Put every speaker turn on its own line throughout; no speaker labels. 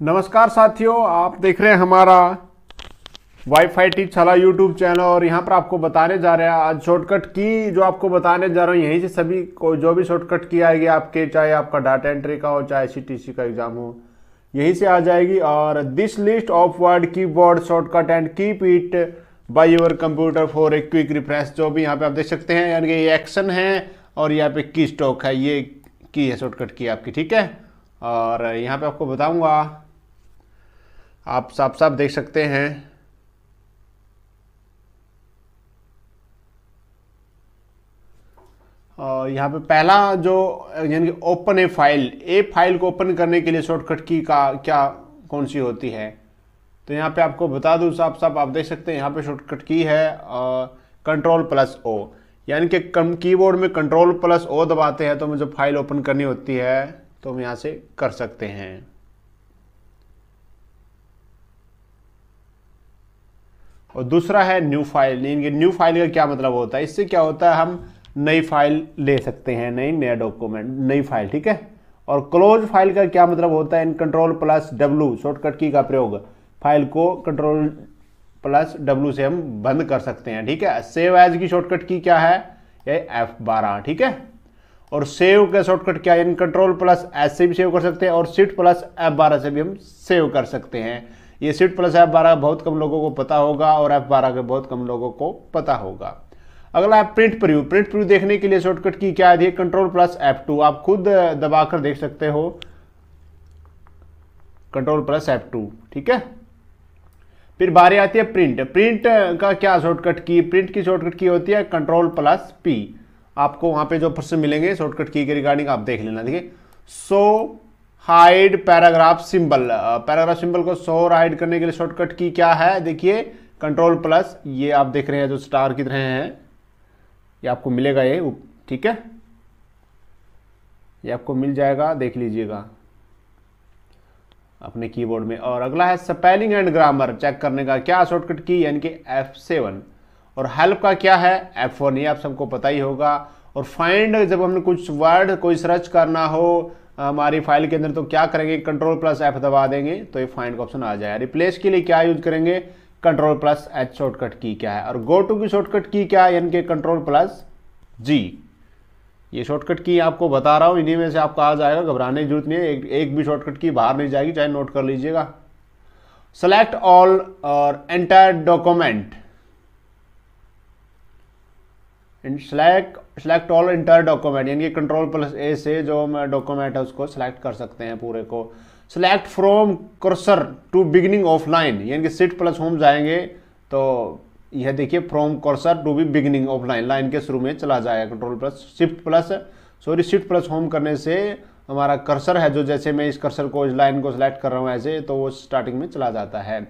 नमस्कार साथियों, आप देख रहे हैं हमारा वाईफाई टीच छाला यूट्यूब चैनल। और यहाँ पर आपको बताने जा रहे हैं आज शॉर्टकट की, जो आपको बताने जा रहा हूँ यहीं से सभी को जो भी शॉर्टकट की आएगी आपके, चाहे आपका डाटा एंट्री का हो चाहे सीटीसी का एग्जाम हो, यहीं से आ जाएगी। और this list of word keyboard shortcut and keep it by your computer for a quick refresh, जो भी यहाँ पे आप देख सकते हैं, यानी कि ये एक्शन है और यहाँ पे की स्टॉक है, ये की है शॉर्टकट की आपकी, ठीक है। और यहाँ पे आपको बताऊंगा, आप साफ साफ देख सकते हैं। और यहाँ पे पहला जो यानी कि ओपन ए फाइल को ओपन करने के लिए शॉर्टकट की का क्या कौन सी होती है, तो यहाँ पे आपको बता दूं साफ साफ, आप देख सकते हैं यहाँ पे शॉर्टकट की है Ctrl+O, यानी कि कीबोर्ड में Ctrl+O दबाते हैं तो हमें जो फाइल ओपन करनी होती है तो हम यहाँ से कर सकते हैं। और दूसरा है न्यू फाइल। न्यू फाइल का क्या मतलब होता है, इससे क्या होता है, हम नई फाइल ले सकते हैं, नया डॉक्यूमेंट, नई फाइल, ठीक है। और क्लोज फाइल का क्या मतलब होता है, इन Ctrl+W शॉर्टकट की का प्रयोग फाइल को Ctrl+W से हम बंद कर सकते हैं, ठीक है। सेव एज की शॉर्टकट की क्या है, ये F12, ठीक है। और सेव का शॉर्टकट क्या है, Ctrl+S से भी सेव कर सकते हैं और Shift+F12 से भी हम सेव कर सकते हैं। ये Shift+F12 बहुत कम लोगों को पता होगा और F12 के बहुत कम लोगों को पता होगा। अगला है प्रिंट प्रीव्यू देखने के लिए शॉर्टकट की क्या है, Ctrl+F2, आप खुद दबाकर देख सकते हो, Ctrl+F2, ठीक है। फिर बारी आती है प्रिंट का क्या शॉर्टकट की, प्रिंट की शॉर्टकट की होती है Ctrl+P। आपको वहां पे जो प्रश्न मिलेंगे शॉर्टकट की के रिगार्डिंग आप देख लेना। देखिए, शो हाइड पैराग्राफ सिंबल को शो और हाइड करने के लिए शॉर्टकट की क्या है, देखिए Ctrl+, ये आप देख रहे हैं जो स्टार की तरह है, ये आपको मिलेगा, ये ठीक है, ये आपको मिल जाएगा, देख लीजिएगा अपने कीबोर्ड में। और अगला है स्पेलिंग एंड ग्रामर चेक करने का क्या शॉर्टकट की, यानी कि F7। और हेल्प का क्या है, F1, ये आप सबको पता ही होगा। और फाइंड, जब हमने कुछ वर्ड कोई सर्च करना हो हमारी फाइल के अंदर तो क्या करेंगे, Ctrl+F दबा देंगे तो ये फाइंड का ऑप्शन आ जाएगा। रिप्लेस के लिए क्या यूज करेंगे, Ctrl+H शॉर्टकट की क्या है। और गो टू की शॉर्टकट की क्या है, यानी कि Ctrl+G। ये शॉर्टकट की आपको बता रहा हूं, इन्हीं में से आपको आ जाएगा, घबराने की जरूरत नहीं है, एक भी शॉर्टकट की बाहर नहीं जाएगी, चाहे नोट कर लीजिएगा। सेलेक्ट ऑल और entire document, select all entire document, यानी कि Ctrl+A से जो हम डॉक्यूमेंट है उसको सेलेक्ट कर सकते हैं पूरे को। Select from cursor to beginning of line, यानी कि Shift+Home जाएंगे तो यह देखिए from cursor to b beginning of line, line के शुरू में चला जाएगा। Shift+Home करने से हमारा कर्सर है जो, जैसे मैं इस कर्सर को, इस लाइन को सिलेक्ट कर रहा हूँ ऐसे, तो वो स्टार्टिंग में चला जाता है।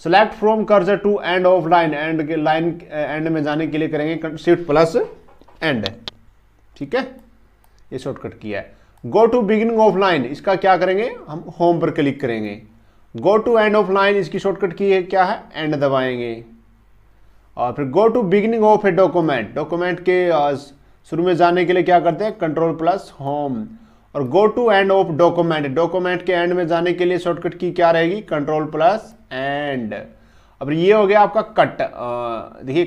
Select from cursor to end of line, end के लाइन एंड में जाने के लिए करेंगे Shift+End, ठीक है, ये शॉर्टकट किया है। Go to beginning of line, इसका क्या करेंगे, हम होम पर क्लिक करेंगे। Go to end of line, इसकी शॉर्टकट की है क्या है, एंड दबाएंगे। और फिर go to beginning of a document के शुरू में जाने के लिए क्या करते हैं, Ctrl+Home। और go to end of document के एंड में जाने के लिए शॉर्टकट की क्या रहेगी, Ctrl+End। अब ये हो गया आपका कट। देखिए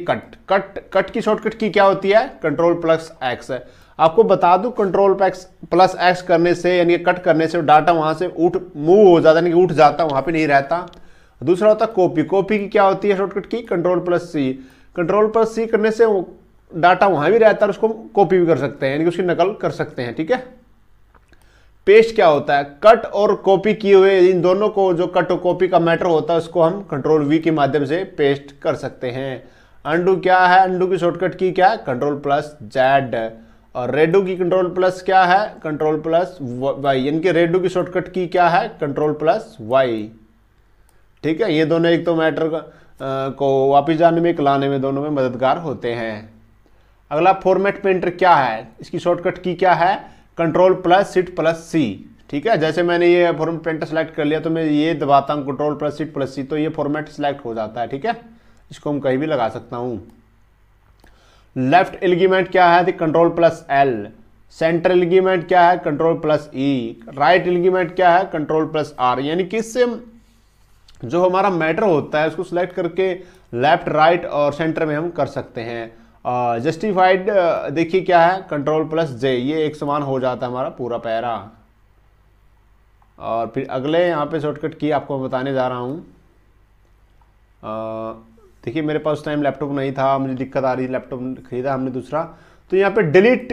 कट की शॉर्टकट की क्या होती है, Ctrl+X। आपको बता दूं, Ctrl+X करने से, यानी कट करने से डाटा वहां से मूव हो जाता है, यानी कि उठ जाता, वहां पे नहीं रहता। दूसरा होता है कॉपी की क्या होती है शॉर्टकट की, Ctrl+C करने से डाटा वहां भी रहता है, उसको कॉपी भी कर सकते हैं, यानी कि उसकी नकल कर सकते हैं, ठीक है। पेस्ट क्या होता है, कट और कॉपी किए हुए इन दोनों को, जो कट और कॉपी का मैटर होता है उसको हम Ctrl+V के माध्यम से पेस्ट कर सकते हैं। अंडू क्या है, अंडू की शॉर्टकट की क्या है, Ctrl+Z। और रेडो की Ctrl+ क्या है, Ctrl+Y, यानी कि रेडो की शॉर्टकट की क्या है, Ctrl+Y, ठीक है। ये दोनों एक तो मैटर को वापिस जाने में, लाने में, दोनों में मददगार होते हैं। अगला फॉर्मेट पेंटर क्या है, इसकी शॉर्टकट की क्या है, Ctrl+Shift+C, ठीक है। जैसे मैंने ये फॉर्मेट पेंटर सेलेक्ट कर लिया तो मैं ये दबाता हूँ Ctrl+Shift+C, तो ये फॉर्मेट सेलेक्ट हो जाता है, ठीक है। इसको हम कहीं भी लगा सकता हूँ। लेफ्ट एलिमेंट क्या है, Ctrl+L। सेंटर लिगेमेंट क्या है, कंट्रोल प्लस ई। राइट लिगेमेंट क्या है, कंट्रोल प्लस आर। यानी कि इससे जो हमारा मैटर होता है उसको सिलेक्ट करके लेफ्ट राइट और सेंटर में हम कर सकते हैं। जस्टिफाइड देखिए क्या है, कंट्रोल प्लस जे। ये एक समान हो जाता है हमारा पूरा पैरा। और फिर अगले यहाँ पे शॉर्टकट की आपको मैं बताने जा रहा हूँ। देखिए मेरे पास उस टाइम लैपटॉप नहीं था, मुझे दिक्कत आ रही थी, लैपटॉप खरीदा हमने दूसरा। तो यहाँ पे delete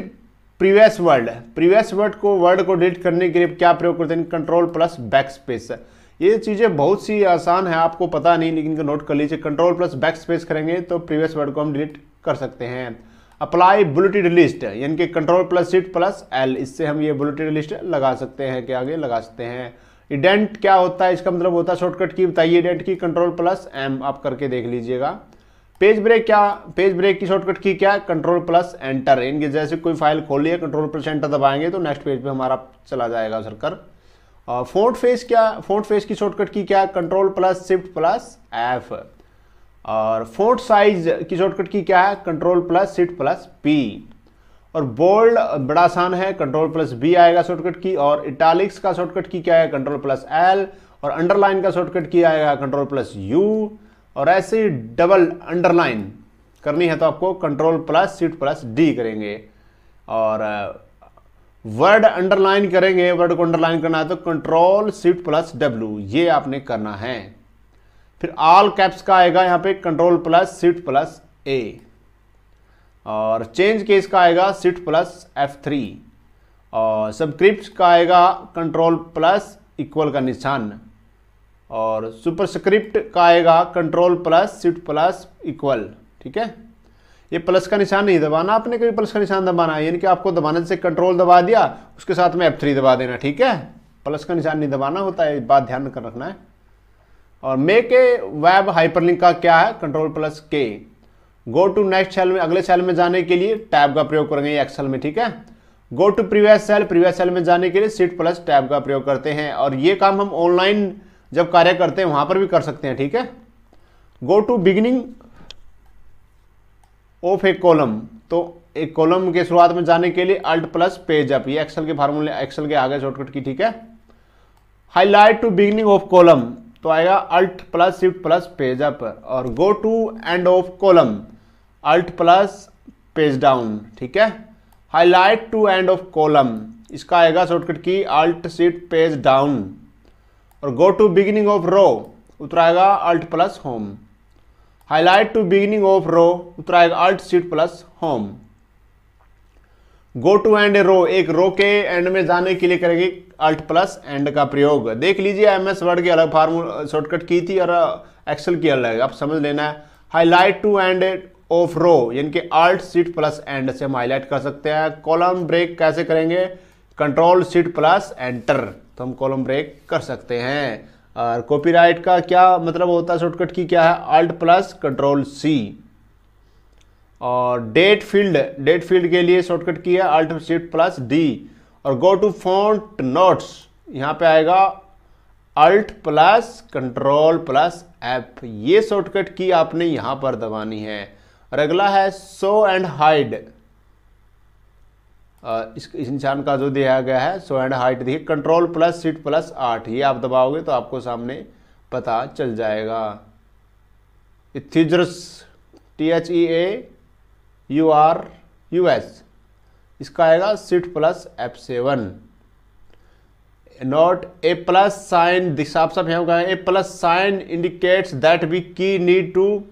previous word, previous word को डिलीट करने के लिए क्या प्रयोग करते हैं, कंट्रोल प्लस बैक स्पेस। ये चीज़ें बहुत सी आसान है, आपको पता नहीं, लेकिन इनको नोट कर लीजिए। कंट्रोल प्लस बैक स्पेस करेंगे तो प्रीवियस वर्ड को हम डिलीट कर सकते हैं। अप्लाई बुलेटेड लिस्ट, यानी कि control plus shift plus L, इससे हम ये बुलेटेड लिस्ट लगा सकते हैं, कि आगे लगा सकते हैं। इडेंट क्या होता है, इसका मतलब होता है शॉर्टकट की, बताइए इडेंट की, कंट्रोल प्लस एम, आप करके देख लीजिएगा। पेज ब्रेक क्या, पेज ब्रेक की शॉर्टकट की क्या, कंट्रोल प्लस एंटर। इनके जैसे कोई फाइल खोली है, कंट्रोल प्लस एंटर दबाएंगे तो नेक्स्ट पेज पे हमारा चला जाएगा सर्कर। फोंट फेस क्या, फोंट फेस की शॉर्टकट की क्या, control plus shift plus F. और फोंट साइज की शॉर्टकट की क्या है, control plus shift plus P. और बोल्ड बड़ा आसान है, कंट्रोल प्लस बी आएगा शॉर्टकट की। और इटालिक्स का शॉर्टकट की क्या है, कंट्रोल प्लस एल। और अंडरलाइन का शॉर्टकट की आएगा कंट्रोल प्लस यू। और ऐसे ही डबल अंडरलाइन करनी है तो आपको control plus shift plus D करेंगे। और वर्ड अंडरलाइन करेंगे, वर्ड को अंडरलाइन करना है तो कंट्रोल शिफ्ट प्लस डब्ल्यू, ये आपने करना है। फिर ऑल कैप्स का आएगा यहाँ पे कंट्रोल प्लस शिफ्ट प्लस ए। और चेंज केस का आएगा शिफ्ट प्लस F3। और सबस्क्रिप्ट का आएगा कंट्रोल प्लस इक्वल का निशान। और सुपरस्क्रिप्ट का आएगा control plus shift plus equal. ठीक है, ये प्लस का निशान नहीं दबाना आपने, कभी प्लस का निशान दबाना है, यानी कि आपको दबाने से कंट्रोल दबा दिया उसके साथ में F3 दबा देना। ठीक है, प्लस का निशान नहीं दबाना होता है, बात ध्यान कर रखना है। और मेक ए वेब हाइपरलिंक का क्या है, कंट्रोल प्लस के। गो टू नेक्स्ट सेल में, अगले सेल में जाने के लिए टैब का प्रयोग करेंगे एक्सेल में। ठीक है, गो टू प्रीवियस सेल में जाने के लिए शिफ्ट प्लस टैब का प्रयोग करते हैं। और ये काम हम ऑनलाइन जब कार्य करते हैं वहां पर भी कर सकते हैं। ठीक है, go to beginning of a column, तो एक कॉलम के शुरुआत में जाने के लिए अल्ट प्लस पेज अप, ये एक्सेल के फार्मूले, एक्सेल के आगे शॉर्टकट की। ठीक है, highlight to beginning of column तो आएगा alt plus shift plus page up. और go to end of column alt plus page down. ठीक है, highlight to end of column इसका आएगा शॉर्टकट की अल्ट शिफ्ट पेज डाउन। और go to beginning of row उतराएगा alt plus home. Highlight to beginning of row उतराएगा alt shift plus home. Go to end a row, एक row के end में जाने के लिए करेंगे अल्ट प्लस एंड का प्रयोग। देख लीजिए MS वर्ड की अलग फार्मूला शॉर्टकट की थी और एक्सेल की अलग, आप समझ लेना है। हाईलाइट टू एंड ऑफ रो यानी कि अल्ट शिफ्ट प्लस एंड से हम हाईलाइट कर सकते हैं। कॉलम ब्रेक कैसे करेंगे, कंट्रोल शिफ्ट प्लस एंटर, तो हम कॉलम ब्रेक कर सकते हैं। और कॉपीराइट का क्या मतलब होता है, शॉर्टकट की क्या है, अल्ट प्लस कंट्रोल सी। और डेट फील्ड के लिए शॉर्टकट की है अल्ट शिफ्ट प्लस डी। और गो टू फॉन्ट नोट्स यहाँ पे आएगा alt plus control plus F, ये शॉर्टकट की आपने यहां पर दबानी है। और अगला है शो एंड हाइड, इस निशान का जो दिया गया है शो एंड हाइड, देखिए कंट्रोल प्लस शिफ्ट प्लस 8, ये आप दबाओगे तो आपको सामने पता चल जाएगा। इथेजरस THEAURUS इसका आएगा shift plus F7। Note a plus sign, साफ साफ यहाँ कहा a plus sign indicates that we की need to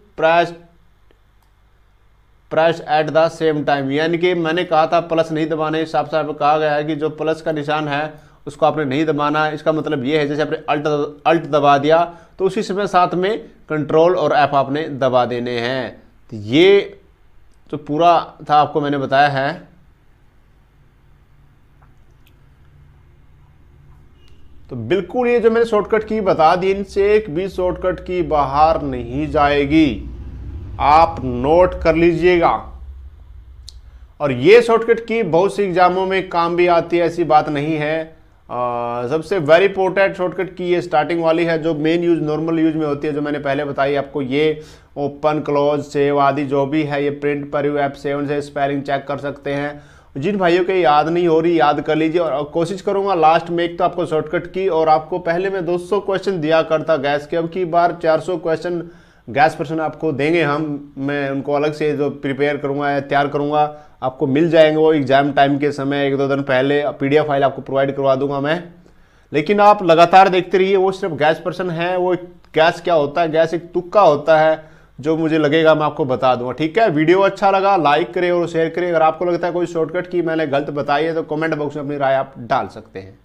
press at the same time, यानी कि मैंने कहा था प्लस नहीं दबाने, साफ साफ कहा गया है कि जो प्लस का निशान है उसको आपने नहीं दबाना। इसका मतलब ये है जैसे आपने अल्ट दबा दिया तो उसी समय साथ में कंट्रोल और F आपने दबा देने हैं। तो ये जो पूरा था आपको मैंने बताया है। तो बिल्कुल ये जो मैंने शॉर्टकट की बता दी, इनसे एक भी शॉर्टकट की बाहर नहीं जाएगी, आप नोट कर लीजिएगा। और ये शॉर्टकट की बहुत सी एग्जामों में काम भी आती है, ऐसी बात नहीं है। सबसे वेरी इंपॉर्टेंट शॉर्टकट की ये स्टार्टिंग वाली है जो मेन यूज नॉर्मल यूज में होती है, जो मैंने पहले बताई आपको। ये ओपन क्लोज सेव आदि जो भी है, ये प्रिंट पर F7 से स्पेलिंग चेक कर सकते हैं। जिन भाइयों के याद नहीं हो रही याद कर लीजिए, और कोशिश करूंगा लास्ट में एक तो आपको शॉर्टकट की, और आपको पहले मैं 200 क्वेश्चन दिया करता गैस के, अब की बार 400 क्वेश्चन गैस पर्सन आपको देंगे हम। मैं उनको अलग से जो प्रिपेयर करूंगा या तैयार करूंगा, आपको मिल जाएंगे वो एग्जाम टाइम के समय, 1-2 दिन पहले PDF फाइल आपको प्रोवाइड करवा दूंगा मैं। लेकिन आप लगातार देखते रहिए, वो सिर्फ गैस पर्सन है, वो गैस क्या होता है, गैस एक तुक्का होता है, जो मुझे लगेगा मैं आपको बता दूंगा। ठीक है, वीडियो अच्छा लगा लाइक करें और शेयर करें। अगर आपको लगता है कोई शॉर्टकट की मैंने गलत बताई है तो कमेंट बॉक्स में अपनी राय आप डाल सकते हैं।